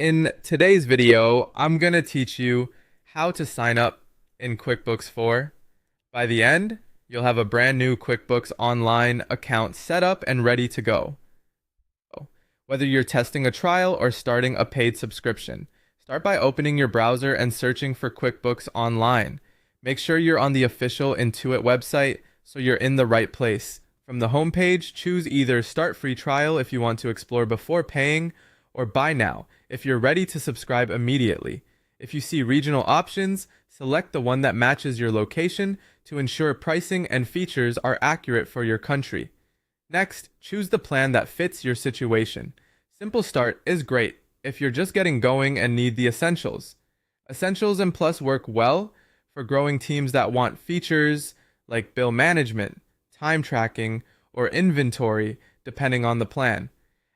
In today's video, I'm going to teach you how to sign up in QuickBooks 4. By the end, you'll have a brand new QuickBooks Online account set up and ready to go. Whether you're testing a trial or starting a paid subscription, start by opening your browser and searching for QuickBooks Online. Make sure you're on the official Intuit website so you're in the right place. From the homepage, choose either Start Free Trial if you want to explore before paying, or Buy Now if you're ready to subscribe immediately. If you see regional options, select the one that matches your location to ensure pricing and features are accurate for your country. Next, choose the plan that fits your situation. Simple Start is great if you're just getting going and need the essentials. Essentials and Plus work well for growing teams that want features like bill management, time tracking, or inventory, depending on the plan.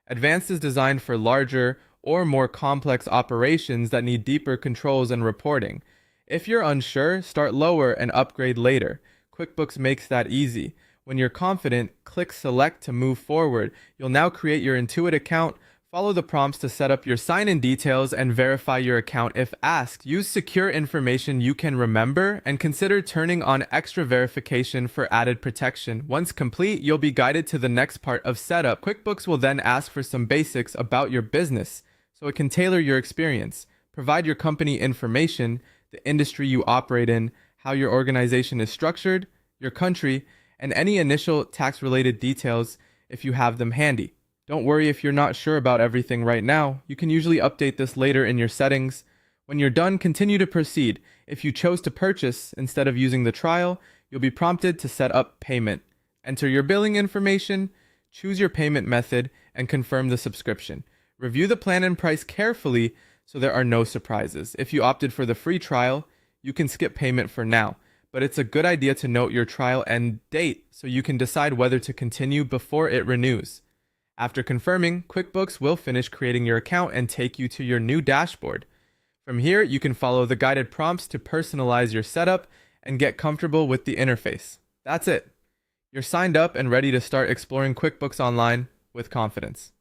Advanced is designed for larger or more complex operations that need deeper controls and reporting. If you're unsure, start lower and upgrade later. QuickBooks makes that easy. When you're confident, click Select to move forward. You'll now create your Intuit account. Follow the prompts to set up your sign-in details and verify your account if asked. Use secure information you can remember and consider turning on extra verification for added protection. Once complete, you'll be guided to the next part of setup. QuickBooks will then ask for some basics about your business so it can tailor your experience. Provide your company information, the industry you operate in, how your organization is structured, your country, and any initial tax-related details if you have them handy. Don't worry if you're not sure about everything right now. You can usually update this later in your settings. When you're done, continue to proceed. If you chose to purchase instead of using the trial, you'll be prompted to set up payment. Enter your billing information, choose your payment method, and confirm the subscription. Review the plan and price carefully so there are no surprises. If you opted for the free trial, you can skip payment for now, but it's a good idea to note your trial end date so you can decide whether to continue before it renews. After confirming, QuickBooks will finish creating your account and take you to your new dashboard. From here, you can follow the guided prompts to personalize your setup and get comfortable with the interface. That's it. You're signed up and ready to start exploring QuickBooks Online with confidence.